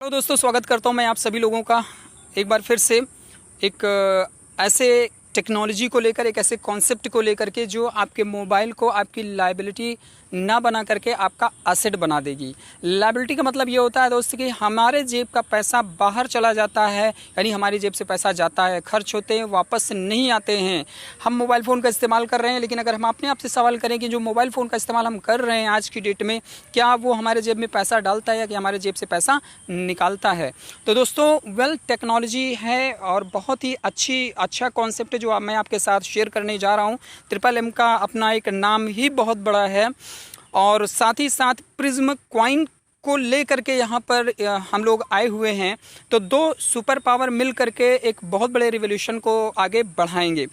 तो दोस्तों स्वागत करता हूं मैं आप सभी लोगों का एक बार फिर से एक ऐसे टेक्नोलॉजी को लेकर, एक ऐसे कॉन्सेप्ट को लेकर के जो आपके मोबाइल को आपकी लायबिलिटी ना बना करके आपका असेट बना देगी। लायबिलिटी का मतलब ये होता है दोस्त कि हमारे जेब का पैसा बाहर चला जाता है, यानी हमारी जेब से पैसा जाता है, खर्च होते हैं, वापस नहीं आते हैं। हम मोबाइल फ़ोन का इस्तेमाल कर रहे हैं, लेकिन अगर हम अपने आप से सवाल करें कि जो मोबाइल फ़ोन का इस्तेमाल हम कर रहे हैं आज की डेट में, क्या वो हमारे जेब में पैसा डालता है या कि हमारे जेब से पैसा निकालता है। तो दोस्तों टेक्नोलॉजी है और बहुत ही अच्छा कॉन्सेप्ट है जो मैं आपके साथ शेयर करने जा रहा हूँ। ट्रिपल M का अपना एक नाम ही बहुत बड़ा है और साथ ही साथ प्रिज्म कॉइन को लेकर के यहाँ पर हम लोग आए हुए हैं। तो दो सुपर पावर मिल करके एक बहुत बड़े रिवोल्यूशन को आगे बढ़ाएंगे।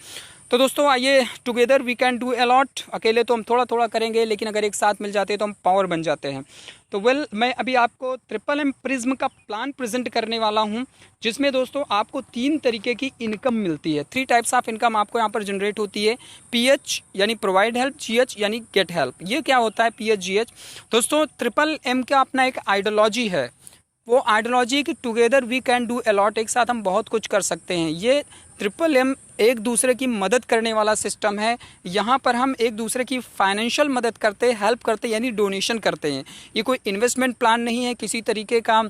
तो दोस्तों आइए, together we can do a lot. अकेले तो हम थोड़ा थोड़ा करेंगे, लेकिन अगर एक साथ मिल जाते हैं तो हम पावर बन जाते हैं। तो मैं अभी आपको ट्रिपल M प्रिज्म का प्लान प्रेजेंट करने वाला हूं, जिसमें दोस्तों आपको 3 तरीके की इनकम मिलती है। 3 टाइप्स ऑफ इनकम आपको यहां पर जनरेट होती है। PH यानी प्रोवाइड हेल्प, GH यानी गेट हेल्प। ये क्या होता है PH GH? दोस्तों ट्रिपल M का अपना एक आइडियोलॉजी है, वो आइडियोलॉजी कि together we can do a lot. एक साथ हम बहुत कुछ कर सकते हैं। ये ट्रिपल M एक दूसरे की मदद करने वाला सिस्टम है। यहाँ पर हम एक दूसरे की फाइनेंशियल मदद करते, हेल्प करते, यानी डोनेशन करते हैं। ये कोई इन्वेस्टमेंट प्लान नहीं है, किसी तरीके का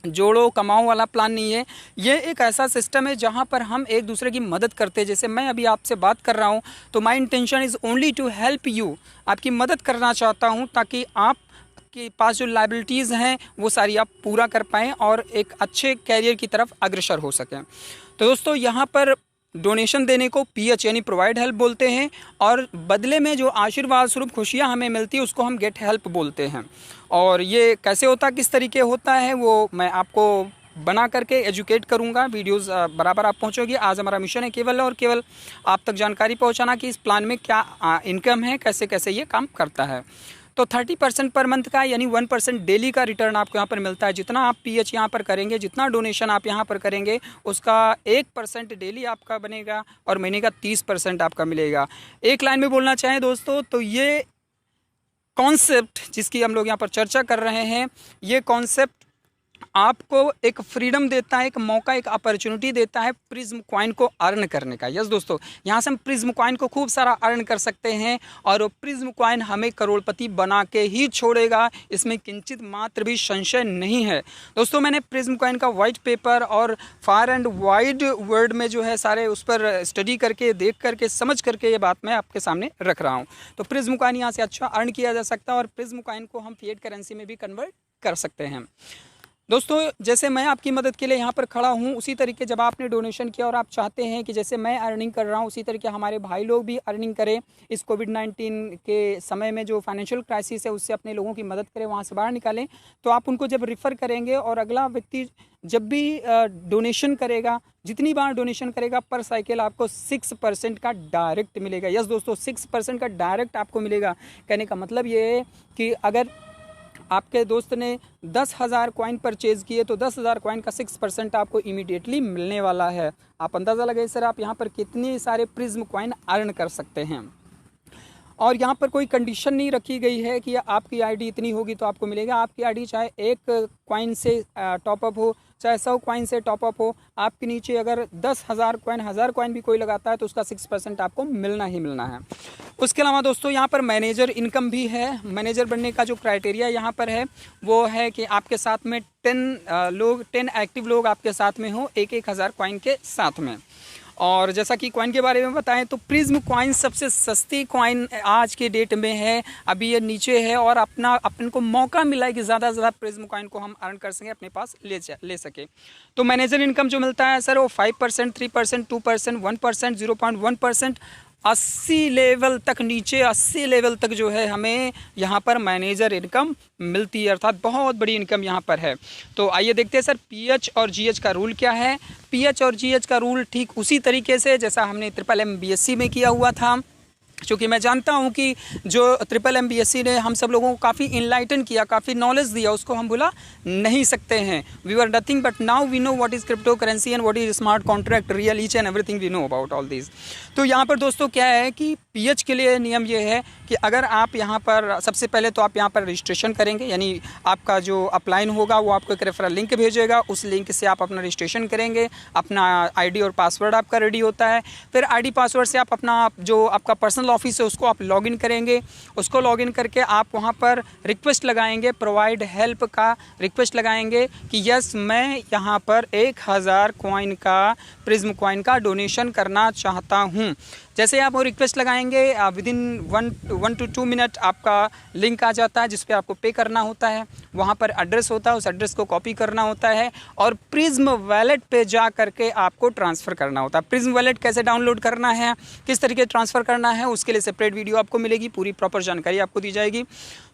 जोड़ो कमाओ वाला प्लान नहीं है। ये एक ऐसा सिस्टम है जहाँ पर हम एक दूसरे की मदद करते हैं। जैसे मैं अभी आपसे बात कर रहा हूँ तो my intention is only to help you. आपकी मदद करना चाहता हूँ ताकि आप के पास जो लायबिलिटीज़ हैं वो सारी आप पूरा कर पाएँ और एक अच्छे कैरियर की तरफ अग्रसर हो सकें। तो दोस्तों यहाँ पर डोनेशन देने को PH यानी प्रोवाइड हेल्प बोलते हैं, और बदले में जो आशीर्वाद स्वरूप खुशियाँ हमें मिलती है उसको हम गेट हेल्प बोलते हैं। और ये कैसे होता, किस तरीके होता है, वो मैं आपको बना करके एजुकेट करूंगा। वीडियोस बराबर आप पहुंचोगी। आज हमारा मिशन है केवल और केवल आप तक जानकारी पहुंचाना कि इस प्लान में क्या इनकम है, कैसे कैसे ये काम करता है। तो 30% पर मंथ का यानी 1% डेली का रिटर्न आपको यहाँ पर मिलता है। जितना आप PH यहाँ पर करेंगे, जितना डोनेशन आप यहाँ पर करेंगे, उसका 1% डेली आपका बनेगा और महीने का 30% आपका मिलेगा। एक लाइन में बोलना चाहें दोस्तों तो ये कॉन्सेप्ट जिसकी हम लोग यहाँ पर चर्चा कर रहे हैं, ये कॉन्सेप्ट आपको एक फ्रीडम देता है, एक मौका, एक अपॉर्चुनिटी देता है प्रिज्म कॉइन को अर्न करने का। यस दोस्तों, यहाँ से हम प्रिज्म कॉइन को खूब सारा अर्न कर सकते हैं और वो प्रिज्म कॉइन हमें करोड़पति बना के ही छोड़ेगा, इसमें किंचित मात्र भी संशय नहीं है। दोस्तों मैंने प्रिज्म कॉइन का वाइट पेपर और फायर एंड वाइड वर्ड में जो है सारे उस पर स्टडी करके, देख करके, समझ करके ये बात मैं आपके सामने रख रहा हूँ। तो प्रिज्म कॉइन यहाँ से अच्छा अर्न किया जा सकता है और प्रिज्म कॉइन को हम फिएट करेंसी में भी कन्वर्ट कर सकते हैं। दोस्तों जैसे मैं आपकी मदद के लिए यहाँ पर खड़ा हूँ, उसी तरीके जब आपने डोनेशन किया और आप चाहते हैं कि जैसे मैं अर्निंग कर रहा हूँ उसी तरीके हमारे भाई लोग भी अर्निंग करें, इस कोविड-19 के समय में जो फाइनेंशियल क्राइसिस है उससे अपने लोगों की मदद करें, वहाँ से बाहर निकालें, तो आप उनको जब रिफ़र करेंगे और अगला व्यक्ति जब भी डोनेशन करेगा, जितनी बार डोनेशन करेगा पर साइकिल आपको 6% का डायरेक्ट मिलेगा। यस दोस्तों, 6% का डायरेक्ट आपको मिलेगा। कहने का मतलब ये है कि अगर आपके दोस्त ने 10,000 कॉइन परचेज़ किए तो 10,000 कॉइन का 6% आपको इमीडिएटली मिलने वाला है। आप अंदाज़ा लगाइए सर, आप यहाँ पर कितने सारे प्रिज्म कॉइन अर्न कर सकते हैं। और यहाँ पर कोई कंडीशन नहीं रखी गई है कि आपकी आईडी इतनी होगी तो आपको मिलेगा। आपकी आईडी चाहे 1 कॉइन से टॉपअप हो, चाहे 100 कॉइन से टॉपअप हो, आपके नीचे अगर 10,000 कॉइन, 1000 कॉइन भी कोई लगाता है तो उसका 6% आपको मिलना ही मिलना है। उसके अलावा दोस्तों यहाँ पर मैनेजर इनकम भी है। मैनेजर बनने का जो क्राइटेरिया यहाँ पर है वो है कि आपके साथ में 10 एक्टिव लोग आपके साथ में हो 1,000 कॉइन के साथ में। और जैसा कि कॉइन के बारे में बताएं तो प्रिज्म कॉइन सबसे सस्ती कॉइन आज के डेट में है। अभी ये नीचे है और अपन को मौका मिला है कि ज़्यादा से ज़्यादा प्रिज्म कॉइन को हम अर्न कर सकें, अपने पास ले सके। तो मैनेजर इनकम जो मिलता है सर वो 5%, 3%, 2%, 1%, 0.1%, 80 लेवल तक, नीचे 80 लेवल तक जो है हमें यहाँ पर मैनेजर इनकम मिलती है, अर्थात बहुत बड़ी इनकम यहाँ पर है। तो आइए देखते हैं सर PH और GH का रूल क्या है। PH और GH का रूल ठीक उसी तरीके से जैसा हमने ट्रिपल M BSc में किया हुआ था, क्योंकि मैं जानता हूं कि जो ट्रिपल M BSc ने हम सब लोगों को काफ़ी इनलाइटन किया, काफ़ी नॉलेज दिया, उसको हम भुला नहीं सकते हैं। We are nothing but now we know what is crypto currency and what is smart contract, real each and everything we know about all this. तो यहाँ पर दोस्तों क्या है कि पीएच के लिए नियम ये है कि अगर आप यहाँ पर सबसे पहले तो आप यहाँ पर रजिस्ट्रेशन करेंगे, यानी आपका जो अपलाइन होगा वो आपको एक रेफरल लिंक भेजेगा, उस लिंक से आप अपना रजिस्ट्रेशन करेंगे, अपना आईडी और पासवर्ड आपका रेडी होता है। फिर आईडी पासवर्ड से आप अपना जो आपका पर्सनल ऑफिस है उसको आप लॉगिन करेंगे, उसको लॉगिन करके आप वहाँ पर रिक्वेस्ट लगाएंगे, प्रोवाइड हेल्प का रिक्वेस्ट लगाएंगे कि यस मैं यहाँ पर 1000 कॉइन का प्रिज्म कॉइन का डोनेशन करना चाहता हूँ। जैसे आप वो रिक्वेस्ट लगाएंगे विदिन 1 to 2 मिनट आपका लिंक आ जाता है जिस पे आपको पे करना होता है। वहाँ पर एड्रेस होता है, उस एड्रेस को कॉपी करना होता है और प्रिज्म वैलेट पे जा करके आपको ट्रांसफ़र करना होता है। प्रिज्म वैलेट कैसे डाउनलोड करना है, किस तरीके ट्रांसफ़र करना है, उसके लिए सेपरेट वीडियो आपको मिलेगी, पूरी प्रॉपर जानकारी आपको दी जाएगी।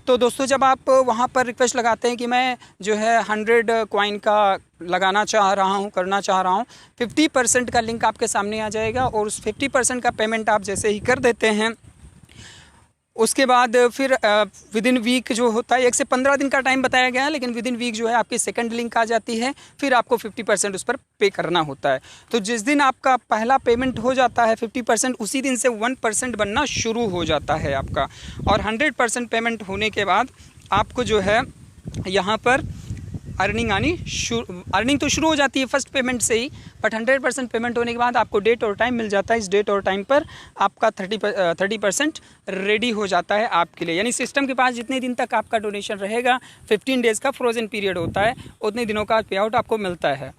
तो दोस्तों जब आप वहाँ पर रिक्वेस्ट लगाते हैं कि मैं जो है 100 कॉइन का लगाना चाह रहा हूँ, करना चाह रहा हूँ, 50% का लिंक आपके सामने आ जाएगा और उस 50% का पेमेंट आप जैसे ही कर देते हैं उसके बाद फिर विदिन वीक जो होता है 1 से 15 दिन का टाइम बताया गया है, लेकिन विदिन वीक जो है आपकी सेकंड लिंक आ जाती है, फिर आपको 50% उस पर पे करना होता है। तो जिस दिन आपका पहला पेमेंट हो जाता है 50%, उसी दिन से 1% बनना शुरू हो जाता है आपका, और 100% पेमेंट होने के बाद आपको जो है यहाँ पर अर्निंग तो शुरू हो जाती है फर्स्ट पेमेंट से ही, बट 100% पेमेंट होने के बाद आपको डेट और टाइम मिल जाता है। इस डेट और टाइम पर आपका 30% रेडी हो जाता है आपके लिए, यानी सिस्टम के पास जितने दिन तक आपका डोनेशन रहेगा, 15 डेज़ का फ्रोजन पीरियड होता है, उतने दिनों का पे आउट आपको मिलता है।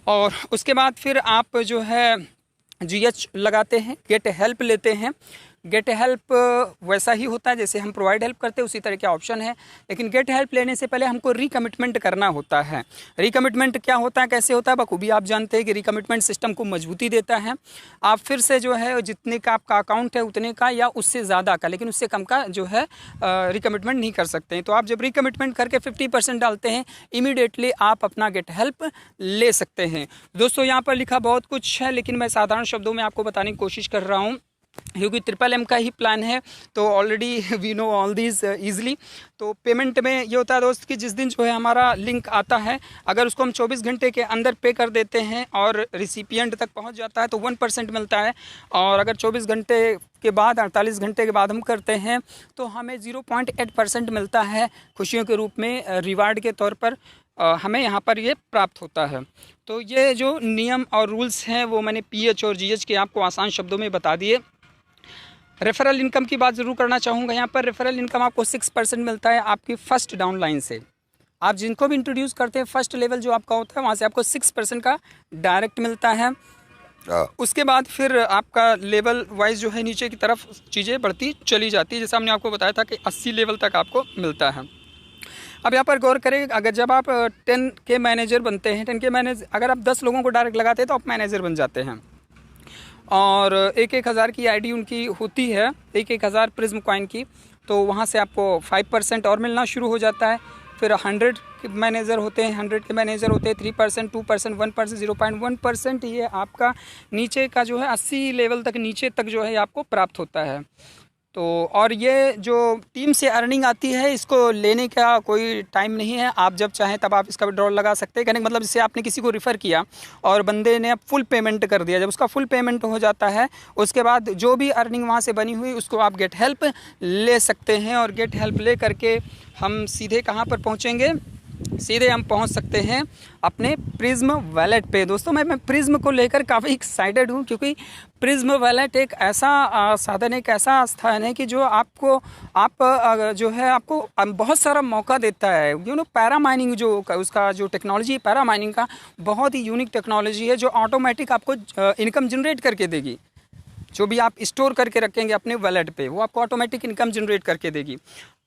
और उसके बाद फिर आप जो है GH लगाते हैं, गेट हेल्प लेते हैं। गेट हेल्प वैसा ही होता है जैसे हम प्रोवाइड हेल्प करते हैं, उसी तरह का ऑप्शन है, लेकिन गेट हेल्प लेने से पहले हमको रिकमिटमेंट करना होता है। रिकमिटमेंट क्या होता है, कैसे होता है, बखूबी आप जानते हैं कि रिकमिटमेंट सिस्टम को मजबूती देता है। आप फिर से जो है जितने का आपका अकाउंट है उतने का या उससे ज़्यादा का, लेकिन उससे कम का जो है रिकमिटमेंट नहीं कर सकते हैं। तो आप जब रिकमिटमेंट करके 50% डालते हैं, इमीडिएटली आप अपना गेट हेल्प ले सकते हैं। दोस्तों यहाँ पर लिखा बहुत कुछ है, लेकिन मैं साधारण शब्दों में आपको बताने की कोशिश कर रहा हूँ क्योंकि MMM का ही प्लान है, तो already we know all this easily. तो पेमेंट में ये होता है दोस्त कि जिस दिन जो है हमारा लिंक आता है, अगर उसको हम 24 घंटे के अंदर पे कर देते हैं और रिसिपिएंट तक पहुंच जाता है तो 1% मिलता है, और अगर 24 घंटे के बाद 48 घंटे के बाद हम करते हैं तो हमें 0.8% मिलता है खुशियों के रूप में, रिवार्ड के तौर पर हमें यहाँ पर ये प्राप्त होता है। तो ये जो नियम और रूल्स हैं वो मैंने PH और GH के आपको आसान शब्दों में बता दिए। रेफरल इनकम की बात ज़रूर करना चाहूँगा। यहाँ पर रेफरल इनकम आपको 6% मिलता है आपकी फ़र्स्ट डाउनलाइन से। आप जिनको भी इंट्रोड्यूस करते हैं, फर्स्ट लेवल जो आपका होता है वहाँ से आपको 6% का डायरेक्ट मिलता है। उसके बाद फिर आपका लेवल वाइज जो है नीचे की तरफ चीज़ें बढ़ती चली जाती है, जैसा हमने आपको बताया था कि 80 लेवल तक आपको मिलता है। अब यहाँ पर गौर करें, अगर जब आप 10 के मैनेजर बनते हैं, 10 के मैनेजर अगर आप 10 लोगों को डायरेक्ट लगाते हैं तो आप मैनेजर बन जाते हैं, और 1,000 की आईडी उनकी होती है, 1,000 प्रिज्म कॉइन की, तो वहाँ से आपको 5% और मिलना शुरू हो जाता है। फिर 100 के मैनेजर होते हैं, 100 के मैनेजर होते हैं 3%, 2%, 1%, 0.1% ये आपका नीचे का जो है 80 लेवल तक नीचे तक जो है आपको प्राप्त होता है। तो और ये जो टीम से अर्निंग आती है, इसको लेने का कोई टाइम नहीं है, आप जब चाहें तब आप इसका विड्रॉल लगा सकते हैं। कहने का मतलब जैसे आपने किसी को रिफ़र किया और बंदे ने फुल पेमेंट कर दिया, जब उसका फुल पेमेंट हो जाता है उसके बाद जो भी अर्निंग वहाँ से बनी हुई उसको आप गेट हेल्प ले सकते हैं। और गेट हेल्प ले करके हम सीधे कहाँ पर पहुँचेंगे, सीधे हम पहुंच सकते हैं अपने प्रिज्म वैलेट पे। दोस्तों मैं प्रिज्म को लेकर काफ़ी एक्साइटेड हूं, क्योंकि प्रिज्म वैलेट एक ऐसा साधन, एक ऐसा स्थान है कि जो आपको जो है आपको बहुत सारा मौका देता है। पैरा माइनिंग जो उसका जो टेक्नोलॉजी, पैरा माइनिंग का बहुत ही यूनिक टेक्नोलॉजी है जो ऑटोमेटिक आपको इनकम जनरेट करके देगी। जो भी आप स्टोर करके रखेंगे अपने वैलेट पे, वो आपको ऑटोमेटिक इनकम जनरेट करके देगी।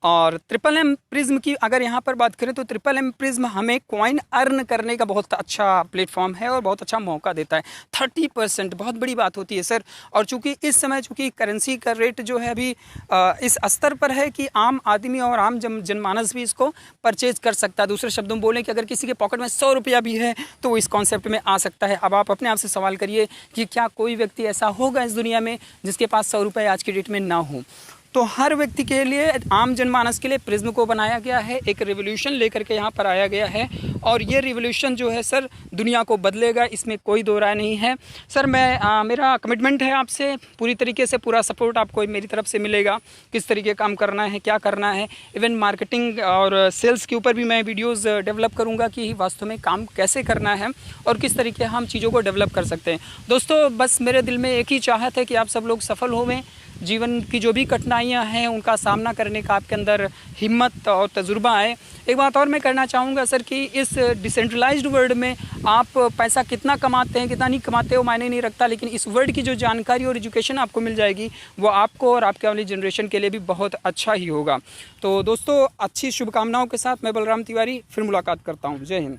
और MMM प्रिज्म की अगर यहाँ पर बात करें तो MMM प्रिज्म हमें कॉइन अर्न करने का बहुत अच्छा प्लेटफॉर्म है और बहुत अच्छा मौका देता है। 30% बहुत बड़ी बात होती है सर। और चूँकि इस समय चूँकि करेंसी का रेट जो है अभी इस स्तर पर है कि आम आदमी और आम जनमानस भी इसको परचेज कर सकता है। दूसरे शब्दों में बोलें कि अगर किसी के पॉकेट में 100 रुपया भी है तो वो इस कॉन्सेप्ट में आ सकता है। अब आप अपने आप से सवाल करिए कि क्या कोई व्यक्ति ऐसा होगा इस दुनिया में जिसके पास 100 रुपये आज की डेट में ना हो। तो हर व्यक्ति के लिए, आम जनमानस के लिए प्रिज्म को बनाया गया है, एक रिवोल्यूशन लेकर के यहाँ पर आया गया है और ये रिवोल्यूशन जो है सर दुनिया को बदलेगा, इसमें कोई दो राय नहीं है। सर मैं मेरा कमिटमेंट है आपसे, पूरी तरीके से पूरा सपोर्ट आपको मेरी तरफ से मिलेगा, किस तरीके काम करना है, क्या करना है। इवन मार्केटिंग और सेल्स के ऊपर भी मैं वीडियोस डेवलप करूंगा कि वास्तव में काम कैसे करना है और किस तरीके हम चीज़ों को डेवलप कर सकते हैं। दोस्तों बस मेरे दिल में एक ही चाहत है कि आप सब लोग सफल होवें, जीवन की जो भी कठिनाइयां हैं उनका सामना करने का आपके अंदर हिम्मत और तजुर्बा आए। एक बात और मैं करना चाहूँगा सर कि इस डिसेंट्रलाइज्ड वर्ल्ड में आप पैसा कितना कमाते हैं कितना नहीं कमाते हो मायने नहीं रखता, लेकिन इस वर्ल्ड की जो जानकारी और एजुकेशन आपको मिल जाएगी वो आपको और आपके वाली जनरेशन के लिए भी बहुत अच्छा ही होगा। तो दोस्तों अच्छी शुभकामनाओं के साथ मैं बलराम तिवारी फिर मुलाकात करता हूँ। जय हिंद।